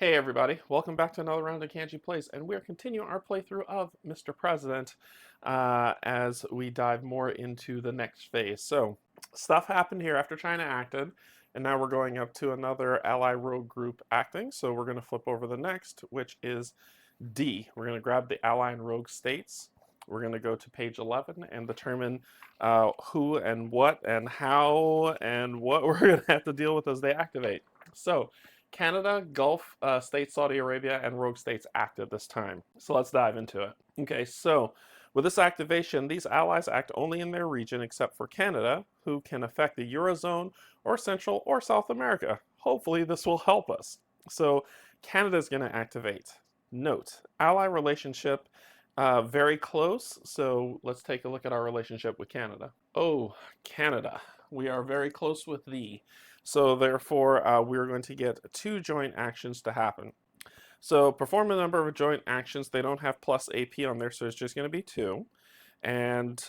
Hey everybody, welcome back to another round of Canje Plays, and we're continuing our playthrough of Mr. President as we dive more into the next phase. So, stuff happened here after China acted, and now we're going up to another ally rogue group acting, so we're going to flip over the next, which is D. We're going to grab the ally and rogue states. We're going to go to page 11 and determine who and what and how and what we're going to have to deal with as they activate. So, Canada, Gulf states, Saudi Arabia, and rogue states active this time. So let's dive into it. Okay, so with this activation, these allies act only in their region except for Canada, who can affect the Eurozone or Central or South America. Hopefully this will help us. So Canada is going to activate. Note, ally relationship very close, so let's take a look at our relationship with Canada. Oh, Canada. We are very close with thee. So therefore, we're going to get two joint actions to happen. So perform a number of joint actions. They don't have plus AP on there, so it's just going to be two. And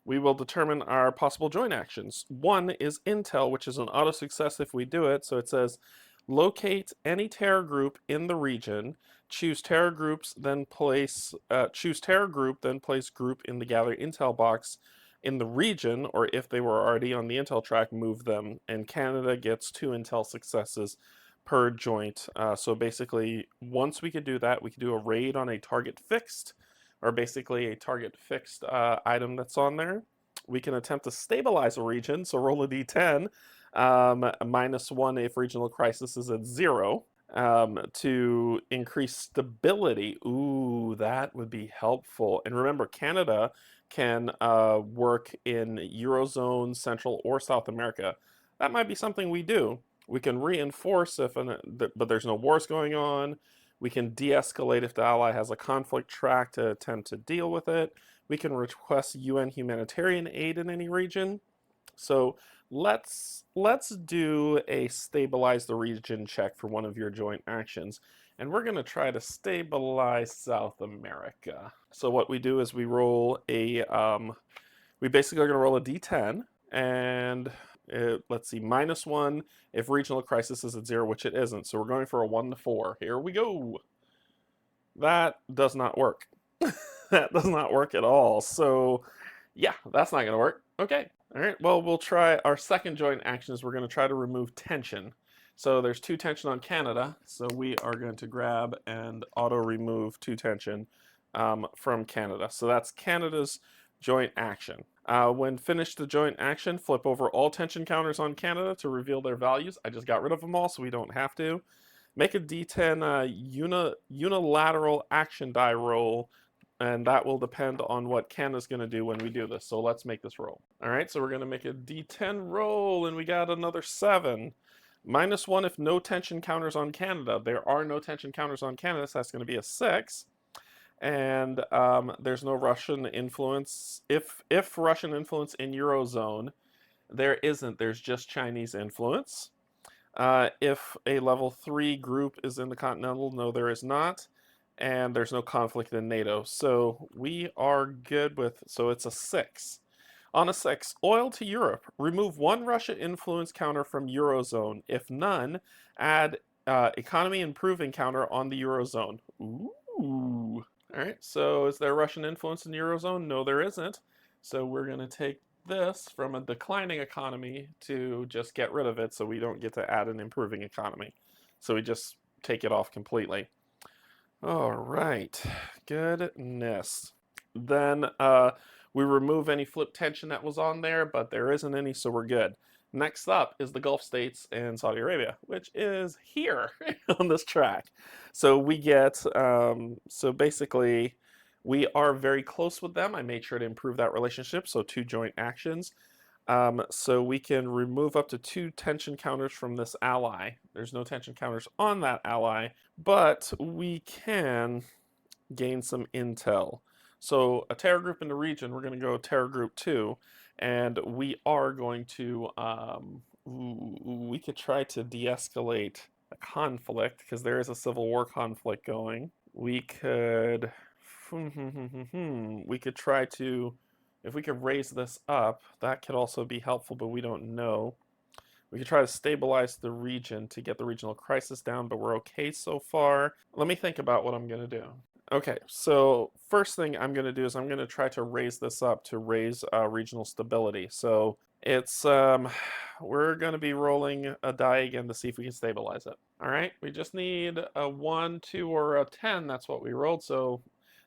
we will determine our possible joint actions. One is intel, which is an auto success if we do it. So it says, locate any terror group in the region. Choose terror groups, then place choose terror group, then place group in the gather intel box in the region, or if they were already on the intel track, move them. And Canada gets 2 intel successes per joint. So basically, once we could do that, we could do a raid on a target fixed, or basically a target fixed item that's on there. We can attempt to stabilize a region, so roll a d10, -1 if regional crisis is at 0. To increase stability. Ooh, that would be helpful. And remember, Canada can work in Eurozone, Central, or South America. That might be something we do. We can reinforce if, but there's no wars going on. We can de-escalate if the ally has a conflict track to attempt to deal with it. We can request UN humanitarian aid in any region. So let's do a stabilize the region check for one of your joint actions, and we're going to try to stabilize South America. So what we do is we roll a we basically are going to roll a d10, and let's see, -1 if regional crisis is at 0, which it isn't. So we're going for a 1 to 4. Here we go. That does not work. That does not work at all. So yeah, that's not going to work. Okay. All right. Well, we'll try our second joint actions. We're going to try to remove tension. So there's 2 tension on Canada. So we are going to grab and auto remove 2 tension from Canada. So that's Canada's joint action. When finished the joint action, flip over all tension counters on Canada to reveal their values. I just got rid of them all, so we don't have to. Make a D10 unilateral action die roll, and that will depend on what Canada's going to do when we do this. So let's make this roll. All right, so we're going to make a D10 roll, and we got another 7. -1 if no tension counters on Canada. There are no tension counters on Canada, so that's going to be a 6. And there's no Russian influence. If Russian influence in Eurozone, there isn't. There's just Chinese influence. If a level 3 group is in the Continental, no, there is not. And there's no conflict in NATO. So we are good with, so it's a 6. On a 6, oil to Europe. Remove 1 Russia influence counter from Eurozone. If none, add economy improving counter on the Eurozone. Ooh. All right, so is there Russian influence in the Eurozone? No, there isn't. So we're going to take this from a declining economy to just get rid of it so we don't get to add an improving economy. So we just take it off completely. All right, goodness. Then we remove any flip tension that was on there, but there isn't any, so we're good. Next up is the Gulf states and Saudi Arabia, which is here on this track. So we get, so basically, we are very close with them. I made sure to improve that relationship, so 2 joint actions. So we can remove up to 2 tension counters from this ally. There's no tension counters on that ally, but we can gain some intel. So a terror group in the region, we're going to go terror group 2, and we are going to, we could try to de-escalate a conflict, because there is a civil war conflict going. We could, we could try to, if we could raise this up, that could also be helpful, but we don't know. We could try to stabilize the region to get the regional crisis down, but we're okay so far. Let me think about what I'm going to do. Okay, so first thing I'm going to do is I'm going to try to raise this up to raise regional stability. So it's, we're going to be rolling a die again to see if we can stabilize it. All right, we just need a 1, 2, or a 10. That's what we rolled, so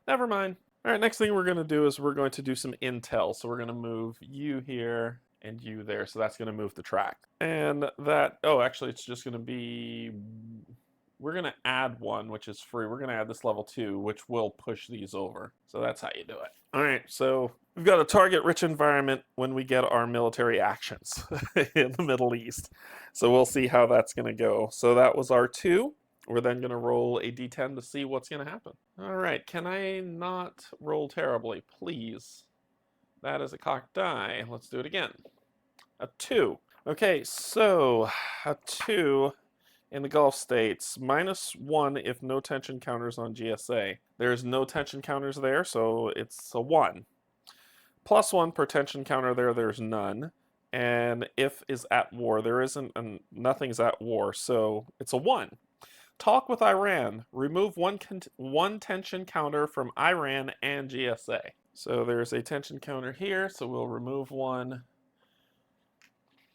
never mind. All right, next thing we're going to do is we're going to do some intel. So we're going to move you here and you there. So that's going to move the track. And that, oh, actually, it's just going to be, we're going to add one, which is free. We're going to add this level 2, which will push these over. So that's how you do it. All right, so we've got a target-rich environment when we get our military actions in the Middle East. So we'll see how that's going to go. So that was our 2. We're then going to roll a d10 to see what's going to happen. All right, can I not roll terribly, please? That is a cocked die. Let's do it again. A 2. Okay, so a 2 in the Gulf states, -1 if no tension counters on GSA. There's no tension counters there, so it's a 1. +1 per tension counter there, there's none. And if is at war, there isn't, and nothing's at war, so it's a 1. Talk with Iran. Remove one tension counter from Iran and GSA. So there's a tension counter here, so we'll remove one.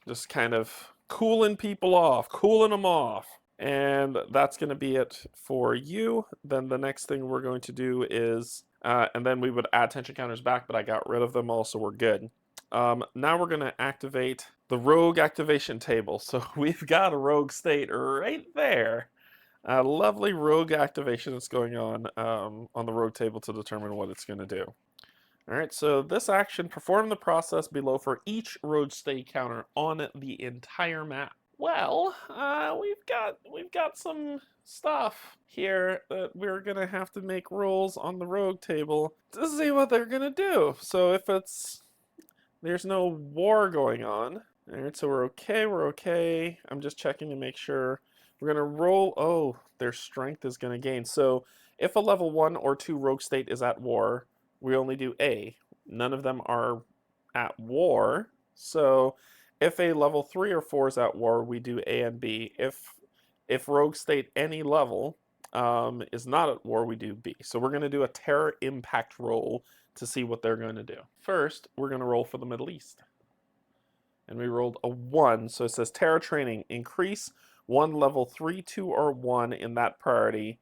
Just kind of cooling people off, cooling them off. And that's going to be it for you. Then the next thing we're going to do is, and then we would add tension counters back, but I got rid of them all, so we're good. Now we're going to activate the rogue activation table. So we've got a rogue state right there. A lovely rogue activation that's going on the rogue table to determine what it's going to do. All right, so this action, perform the process below for each rogue state counter on the entire map. Well, we've got some stuff here that we're gonna have to make rolls on the rogue table to see what they're gonna do. So if there's no war going on, all right, so we're okay. I'm just checking to make sure. We're gonna roll, oh, their strength is gonna gain. So if a level 1 or 2 rogue state is at war, we only do A. None of them are at war, so if a level 3 or 4 is at war, we do A and B. If rogue state any level is not at war, we do B. So we're going to do a terror impact roll to see what they're going to do. First, we're going to roll for the Middle East. And we rolled a 1, so it says terror training. Increase one level 3, 2, or 1 in that priority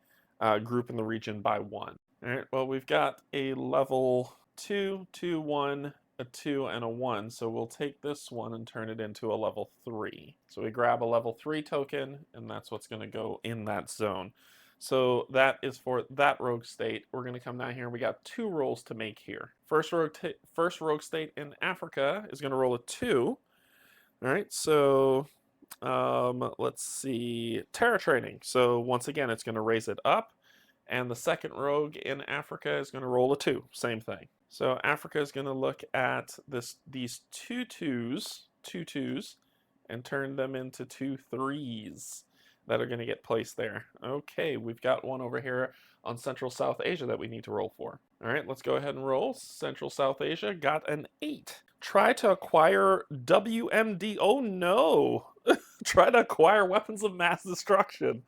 group in the region by 1. All right, well, we've got a level 2, 2, 1, a 2, and a 1, so we'll take this one and turn it into a level 3. So we grab a level 3 token, and that's what's going to go in that zone. So that is for that rogue state. We're going to come down here, and we got 2 rolls to make here. First rogue state in Africa is going to roll a 2. All right, so let's see, terror training. So once again, it's going to raise it up. And the second rogue in Africa is going to roll a 2. Same thing. So Africa is going to look at these 2 2s, and turn them into 2 3s that are going to get placed there. Okay, we've got one over here on Central South Asia that we need to roll for. All right, let's go ahead and roll. Central South Asia got an 8. Try to acquire WMD. Oh no! Try to acquire weapons of mass destruction.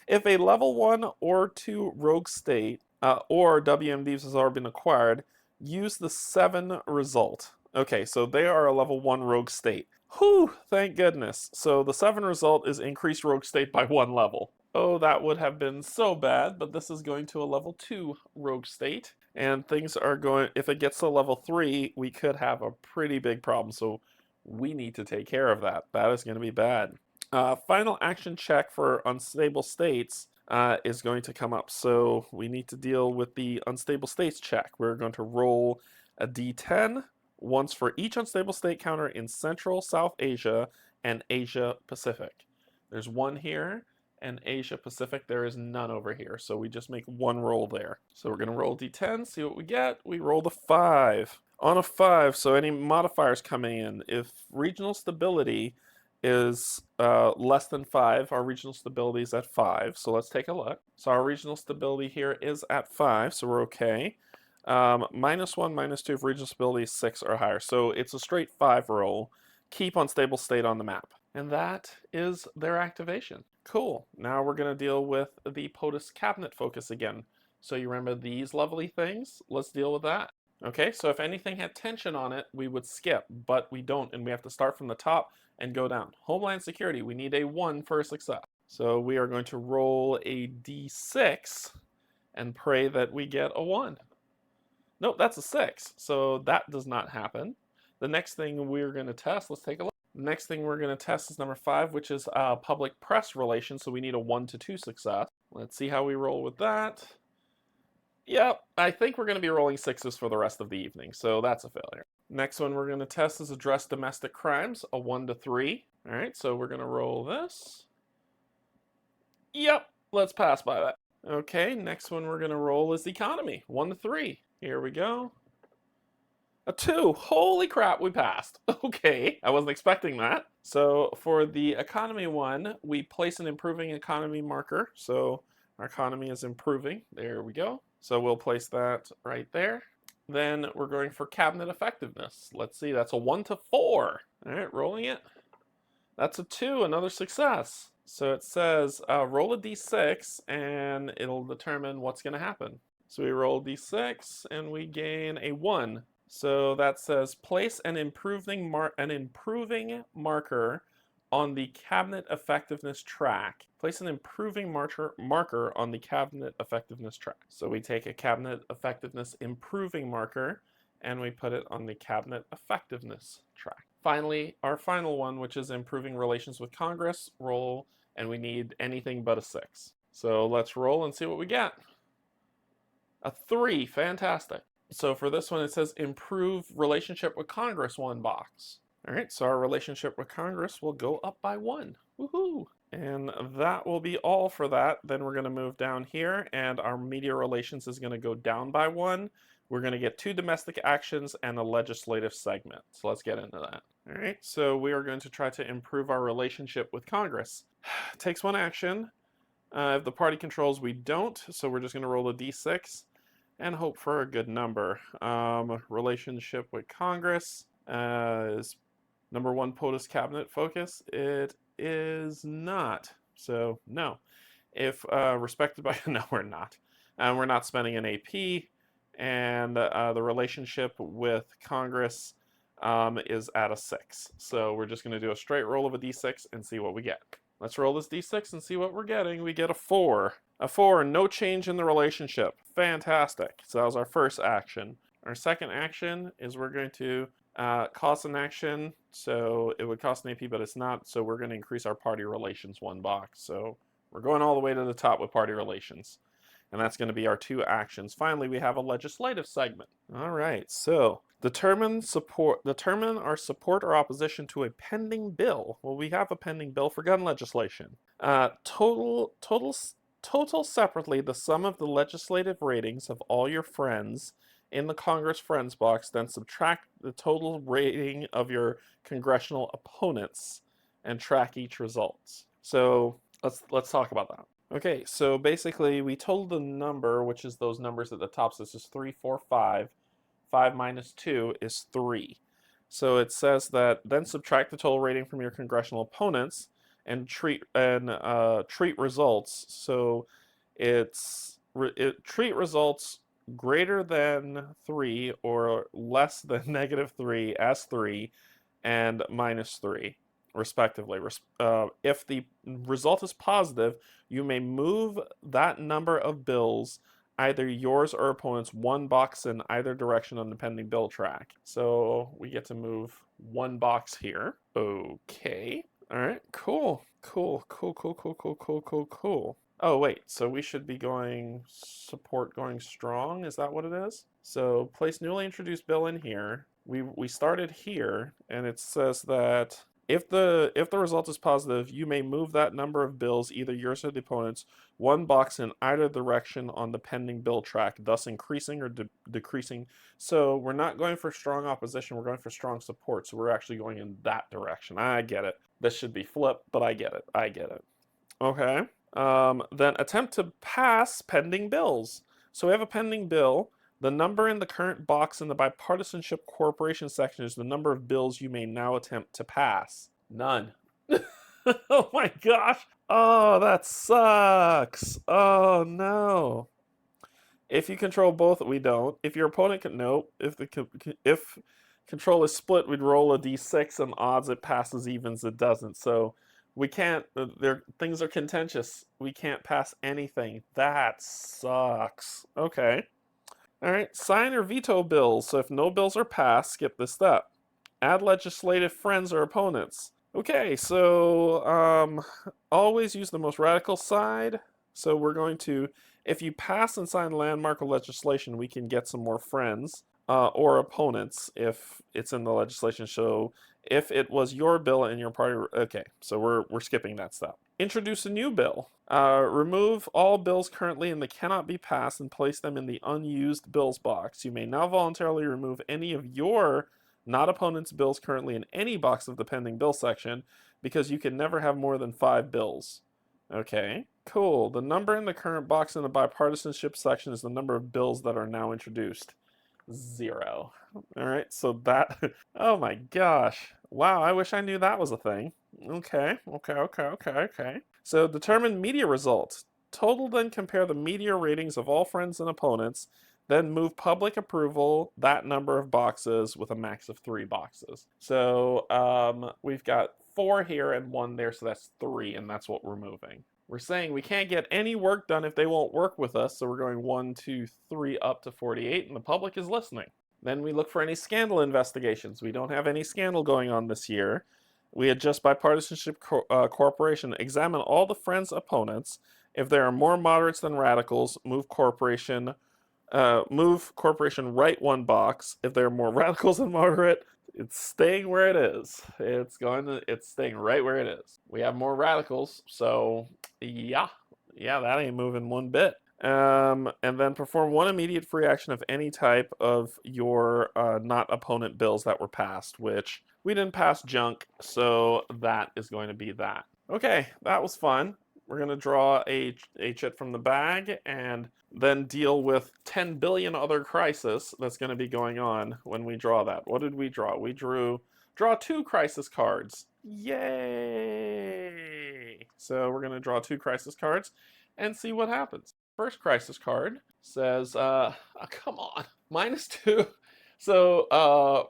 If a level 1 or 2 rogue state or WMDs has already been acquired, use the 7 result. Okay, so they are a level 1 rogue state. Whew, thank goodness. So the 7 result is increased rogue state by 1 level. Oh, that would have been so bad, but this is going to a level 2 rogue state. And things are going, if it gets to level 3, we could have a pretty big problem. So we need to take care of that. That is going to be bad. Final action check for unstable states is going to come up. So we need to deal with the unstable states check. We're going to roll a d10 once for each unstable state counter in Central, South Asia, and Asia Pacific. There's 1 here, and Asia Pacific, there is none over here. So we just make 1 roll there. So we're going to roll d10, see what we get. We rolled a 5. On a 5, so any modifiers coming in, if regional stability is less than 5. Our regional stability is at 5. So let's take a look. So our regional stability here is at 5, so we're okay. -1, -2 if regional stability is 6 or higher. So it's a straight 5 roll. Keep unstable state on the map. And that is their activation. Cool. Now we're going to deal with the POTUS cabinet focus again. So you remember these lovely things? Let's deal with that. Okay, so if anything had tension on it, we would skip, but we don't, and we have to start from the top and go down. Homeland Security, we need a 1 for a success. So we are going to roll a d6 and pray that we get a 1. Nope, that's a 6, so that does not happen. The next thing we're going to test, let's take a look. The next thing we're going to test is number 5, which is public press relations, so we need a 1 to 2 success. Let's see how we roll with that. Yep, I think we're going to be rolling 6s for the rest of the evening, so that's a failure. Next one we're going to test is address domestic crimes, a 1 to 3. All right, so we're going to roll this. Yep, let's pass by that. Okay, next one we're going to roll is economy, 1 to 3. Here we go. A 2. Holy crap, we passed. Okay, I wasn't expecting that. So for the economy one, we place an improving economy marker. So our economy is improving. There we go. So we'll place that right there. Then we're going for cabinet effectiveness. Let's see, that's a 1 to 4. All right, rolling it. That's a 2, another success. So it says roll a d6 and it'll determine what's going to happen. So we roll d6 and we gain a 1. So that says place an improving marker on the cabinet effectiveness track. Place an improving marker on the cabinet effectiveness track. So we take a cabinet effectiveness improving marker and we put it on the cabinet effectiveness track. Finally, our final one, which is improving relations with Congress, roll, and we need anything but a 6. So let's roll and see what we get. A 3, fantastic. So for this one, it says improve relationship with Congress, 1 box. All right, so our relationship with Congress will go up by 1. Woohoo! And that will be all for that. Then we're going to move down here, and our media relations is going to go down by 1. We're going to get 2 domestic actions and a legislative segment. So let's get into that. All right, so we are going to try to improve our relationship with Congress. Takes 1 action. If the party controls, we don't, so we're just going to roll a d6 and hope for a good number. Relationship with Congress is number 1 POTUS cabinet focus. It is not, so no. If respected by, no, we're not. We're not spending an AP, and the relationship with Congress is at a 6. So we're just going to do a straight roll of a d6 and see what we get. Let's roll this d6 and see what we're getting. We get a 4. A 4, no change in the relationship. Fantastic. So that was our first action. Our second action is we're going to cost an action. So it would cost an AP, but it's not. So we're going to increase our party relations 1 box. So we're going all the way to the top with party relations. And that's going to be our 2 actions. Finally, we have a legislative segment. All right, so determine our support or opposition to a pending bill. Well, we have a pending bill for gun legislation. Total separately the sum of the legislative ratings of all your friends in the Congress Friends box, then subtract the total rating of your congressional opponents and track each results. So let's talk about that. Okay, so basically we totaled the number, which is those numbers at the top. So this is 3, 4, 5. 5 minus 2 is 3. So it says that then subtract the total rating from your congressional opponents and treat results. So treat results greater than 3 or less than -3 as 3 and minus 3. Respectively. If the result is positive, you may move that number of bills, either yours or opponents, 1 box in either direction on the pending bill track. So we get to move 1 box here. Okay. All right. Cool. Oh, wait. So we should be going support going strong. Is that what it is? So place newly introduced bill in here. We started here, and it says that if the result is positive, you may move that number of bills, either yours or the opponent's, 1 box in either direction on the pending bill track, thus increasing or decreasing. So we're not going for strong opposition, we're going for strong support. So we're actually going in that direction. I get it. This should be flipped, but I get it. Okay. Then attempt to pass pending bills. So we have a pending bill. The number in the current box in the bipartisanship corporation section is the number of bills you may now attempt to pass. None. Oh my gosh. Oh, that sucks. Oh no. If you control both, we don't. If your opponent can, nope. If control is split, we'd roll a d6, and odds it passes, evens it doesn't. So we can't. Things are contentious. We can't pass anything. That sucks. Okay. All right. Sign or veto bills. So if no bills are passed, skip this step. Add legislative friends or opponents. Okay. So always use the most radical side. So we're going to, if you pass and sign landmark or legislation, we can get some more friends or opponents if it's in the legislation. So if it was your bill and your party, okay, so we're skipping that step. Introduce a new bill. Remove all bills currently in the cannot be passed and place them in the unused bills box. You may now voluntarily remove any of your not opponent's bills currently in any box of the pending bill section because you can never have more than 5 bills. Okay, cool. The number in the current box in the bipartisanship section is the number of bills that are now introduced. 0. All right, so that, oh my gosh. Wow, I wish I knew that was a thing. Okay. So determine media results. Total, then compare the media ratings of all friends and opponents, then move public approval that number of boxes with a max of 3 boxes. So we've got 4 here and 1 there, so that's 3, and that's what we're moving. We're saying we can't get any work done if they won't work with us, so we're going 1, 2, 3 up to 48, and the public is listening. Then we look for any scandal investigations. We don't have any scandal going on this year. We adjust bipartisanship corporation. Examine all the friends' opponents. If there are more moderates than radicals, move corporation right 1 box. If there are more radicals than moderate, it's staying where it is. It's staying right where it is. We have more radicals, so yeah, that ain't moving one bit. And then perform 1 immediate free action of any type of your not opponent bills that were passed, which we didn't pass junk, so that is going to be that. Okay, that was fun. We're going to draw a chit from the bag and then deal with 10 billion other crises that's going to be going on when we draw that. What did we draw? We draw 2 crisis cards. Yay! So we're going to draw 2 crisis cards and see what happens. First crisis card says, come on, -2. So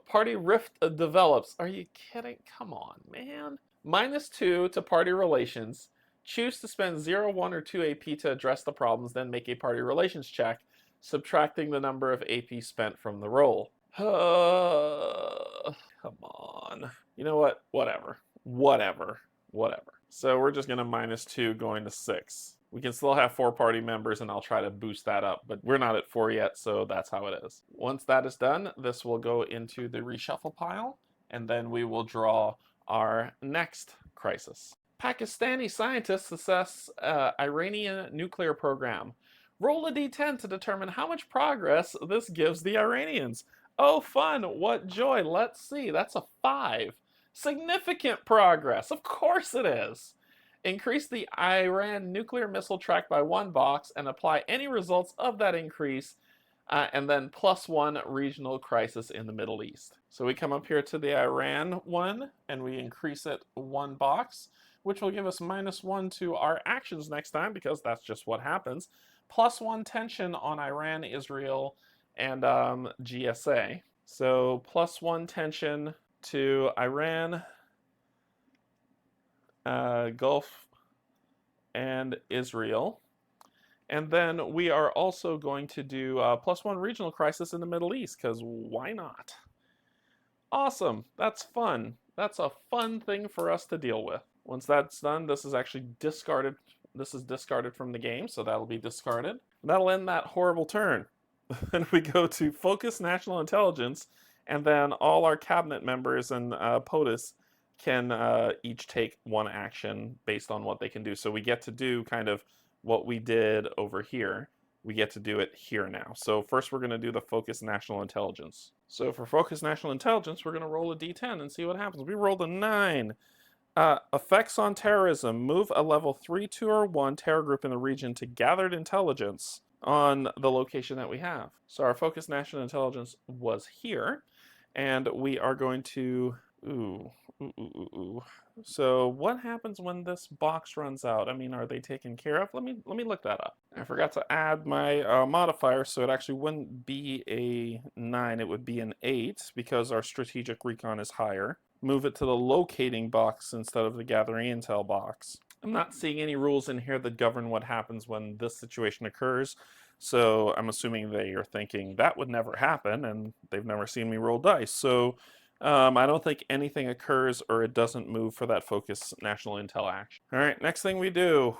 party rift develops. Are you kidding? Come on, man. -2 to party relations. Choose to spend 0, 1, or 2 AP to address the problems, then make a party relations check, subtracting the number of AP spent from the roll. Come on. You know what? Whatever. So we're just going to -2 going to 6. We can still have 4 party members, and I'll try to boost that up, but we're not at 4 yet, so that's how it is. Once that is done, this will go into the reshuffle pile, and then we will draw our next crisis. Pakistani scientists assess Iranian nuclear program. Roll a d10 to determine how much progress this gives the Iranians. Oh, fun! What joy! Let's see. That's a 5. Significant progress. Of course it is. Increase the Iran nuclear missile track by 1 box and apply any results of that increase, and then +1 regional crisis in the Middle East. So we come up here to the Iran one, and we increase it 1 box, which will give us -1 to our actions next time, because that's just what happens. +1 tension on Iran, Israel, and GSA. So +1 tension to Iran, Gulf, and Israel. And then we are also going to do +1 regional crisis in the Middle East, because why not? Awesome. That's fun. That's a fun thing for us to deal with. Once that's done, this is actually discarded. This is discarded from the game, so that'll be discarded. That'll end that horrible turn. Then we go to Focus National Intelligence, and then all our cabinet members and POTUS can each take 1 action based on what they can do. So we get to do kind of what we did over here. We get to do it here now. So first we're going to do the Focus National Intelligence. So for Focus National Intelligence, we're going to roll a d10 and see what happens. We rolled a 9. Effects on terrorism. Move a level 3, 2, or 1 terror group in the region to gathered intelligence on the location that we have. So our Focus National Intelligence was here, and we are going to So what happens when this box runs out? I mean, are they taken care of? Let me look that up. I forgot to add my modifier, so it actually wouldn't be a 9, it would be an 8 because our strategic recon is higher. Move it to the locating box instead of the gathering intel box. I'm not seeing any rules in here that govern what happens when this situation occurs. So I'm assuming they are thinking that would never happen, and they've never seen me roll dice. So I don't think anything occurs or it doesn't move for that focus national intel action. All right, next thing we do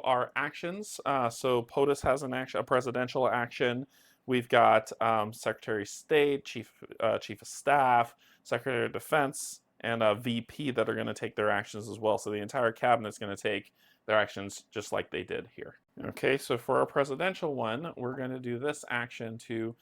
our actions. So POTUS has an action, a presidential action. We've got Secretary of State, Chief of Staff, Secretary of Defense, and a VP that are going to take their actions as well. So the entire cabinet is going to take their actions just like they did here. Okay, so for our presidential one, we're going to do this action to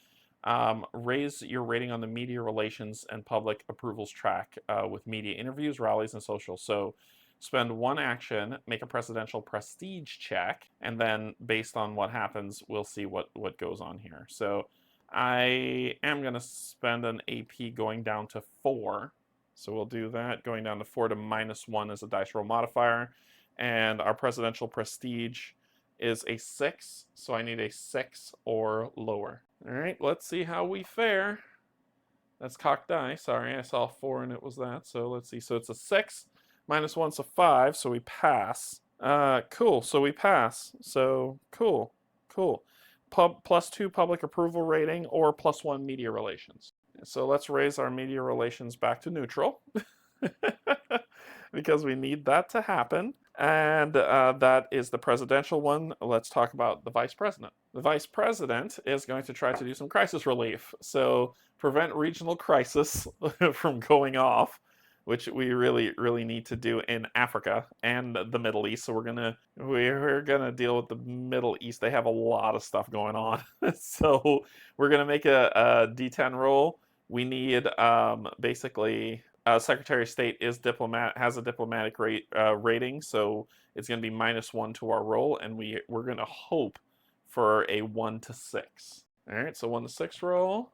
raise your rating on the media relations and public approvals track with media interviews, rallies, and social. So spend 1 action, make a presidential prestige check, and then based on what happens, we'll see what goes on here. So I am going to spend an AP going down to 4. So we'll do that, going down to 4 to -1 as a dice roll modifier. And our presidential prestige is a 6, so I need a 6 or lower. All right, let's see how we fare. That's cocked die. Sorry, I saw 4 and it was that. So let's see. So it's a 6, -1's a 5, so we pass. Cool, so we pass. So cool. +2 public approval rating or +1 media relations. So let's raise our media relations back to neutral because we need that to happen. And that is the presidential one. Let's talk about the vice president. The vice president is going to try to do some crisis relief. So prevent regional crisis from going off, which we really need to do in Africa and the Middle East. So we're gonna deal with the Middle East. They have a lot of stuff going on. So we're gonna make a D10 roll. We need basically Secretary of State has a diplomatic rating, so it's going to be -1 to our roll, and we're going to hope for a 1 to 6. All right, so 1 to 6 roll.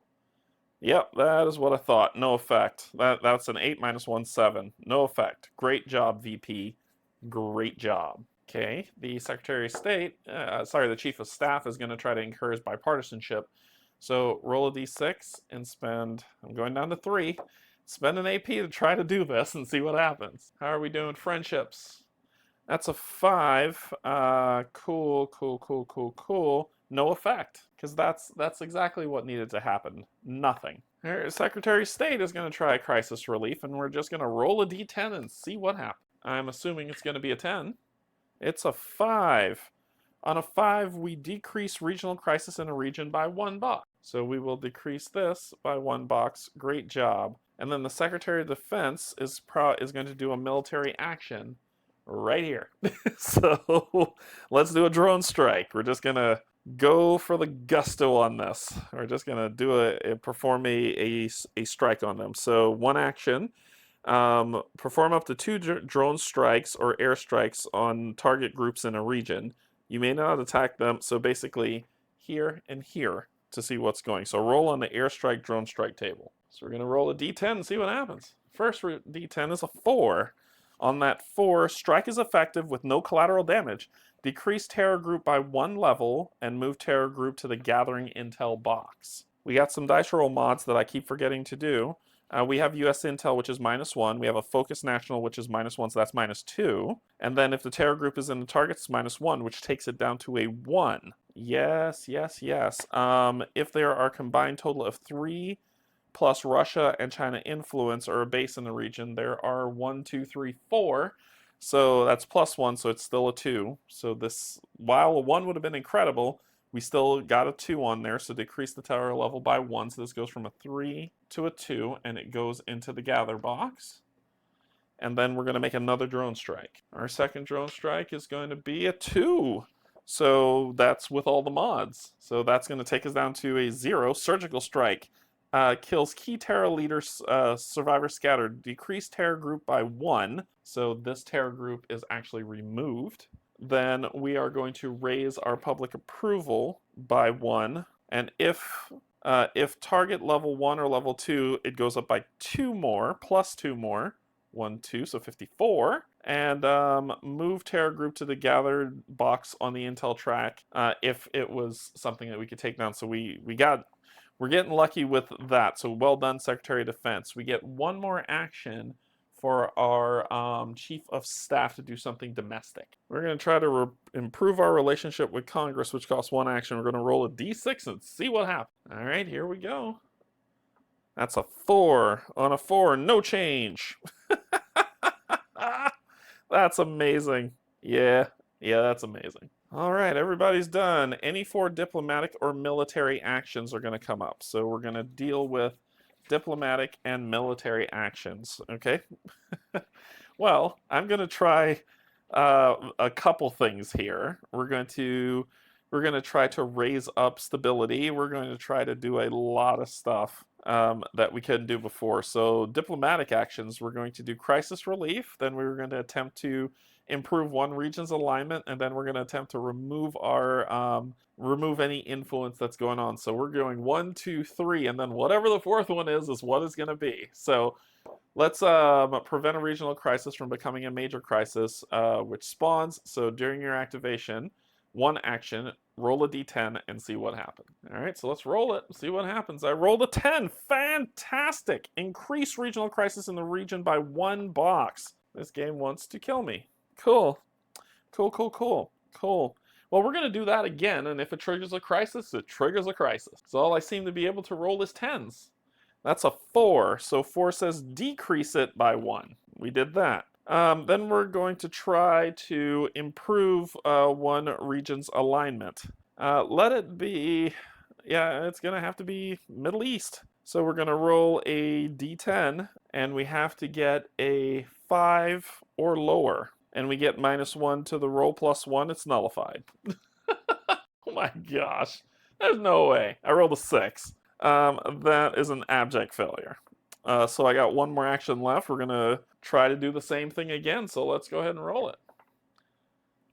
Yep, that is what I thought. No effect. That's an 8 -1, 7. No effect. Great job, VP. Great job. Okay, the Secretary of State, the Chief of Staff is going to try to encourage bipartisanship. So roll a d6 and spend, I'm going down to 3. Spend an AP to try to do this and see what happens. How are we doing friendships? That's a 5. Cool. No effect, because that's exactly what needed to happen. Nothing. Secretary of State is going to try crisis relief, and we're just going to roll a d10 and see what happens. I'm assuming it's going to be a 10. It's a 5. On a 5, we decrease regional crisis in a region by 1 box. So we will decrease this by 1 box. Great job. And then the Secretary of Defense is going to do a military action right here. So let's do a drone strike. We're just going to go for the gusto on this. We're just going to perform a strike on them. So 1 action. Perform up to 2 drone strikes or airstrikes on target groups in a region. You may not attack them, so basically here and here to see what's going. So roll on the airstrike drone strike table. So we're going to roll a d10 and see what happens. First d10 is a 4. On that 4, strike is effective with no collateral damage. Decrease terror group by 1 level and move terror group to the gathering intel box. We got some dice roll mods that I keep forgetting to do. We have US Intel, which is -1. We have a Focus National, which is -1, so that's -2. And then if the terror group is in the target, it's -1, which takes it down to a 1. Yes. If there are a combined total of 3 plus Russia and China influence or a base in the region, there are 1, 2, 3, 4. So that's +1, so it's still a 2. So this, while a 1 would have been incredible, we still got a 2 on there, so decrease the terror level by 1. So this goes from a 3 to a 2, and it goes into the gather box. And then we're going to make another drone strike. Our second drone strike is going to be a 2. So that's with all the mods. So that's going to take us down to a 0. Surgical strike. Kills key terror leaders, survivor scattered. Decrease terror group by 1. So this terror group is actually removed. Then we are going to raise our public approval by 1. And if target level 1 or level 2, it goes up by 2 more, plus 2 more. 1, 2, so 54. And move terror group to the gathered box on the intel track if it was something that we could take down. So we're getting lucky with that. So well done, Secretary of Defense. We get one more action for our Chief of Staff to do something domestic. We're going to try to improve our relationship with Congress, which costs 1 action. We're going to roll a d6 and see what happens. All right, here we go. That's a 4. On a 4, no change. That's amazing. Yeah, that's amazing. All right, everybody's done. Any 4 diplomatic or military actions are going to come up. So we're going to deal with diplomatic and military actions, okay? Well, I'm going to try a couple things here. We're going to try to raise up stability. We're going to try to do a lot of stuff that we couldn't do before. So diplomatic actions, we're going to do crisis relief. Then we were going to attempt to improve one region's alignment, and then we're going to attempt to remove our remove any influence that's going on. So we're going 1, 2, 3, and then whatever the 4th one is what it's going to be. So let's prevent a regional crisis from becoming a major crisis, which spawns. So during your activation, 1 action, roll a d10 and see what happens. All right, so let's roll it and see what happens. I rolled a 10. Fantastic! Increase regional crisis in the region by 1 box. This game wants to kill me. Cool. Cool. Well, we're going to do that again, and if it triggers a crisis, it triggers a crisis. So all I seem to be able to roll is 10s. That's a 4, so 4 says decrease it by 1. We did that. Then we're going to try to improve one region's alignment. Let it be, yeah, it's going to have to be Middle East. So we're going to roll a d10, and we have to get a 5 or lower. And we get -1 to the roll +1, it's nullified. Oh my gosh, there's no way. I rolled a 6. That is an abject failure. So I got 1 more action left. We're going to try to do the same thing again, so let's go ahead and roll it.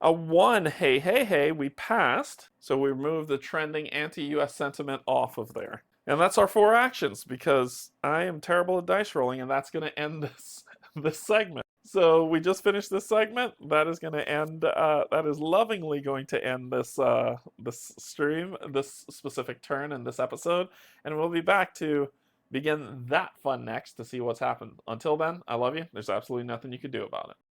A 1, hey, we passed. So we removed the trending anti-US sentiment off of there. And that's our 4 actions, because I am terrible at dice rolling, and that's going to end this segment. So we just finished this segment. That is going to end, that is lovingly going to end this this stream, this specific turn in this episode. And we'll be back to begin that fun next to see what's happened. Until then, I love you. There's absolutely nothing you can do about it.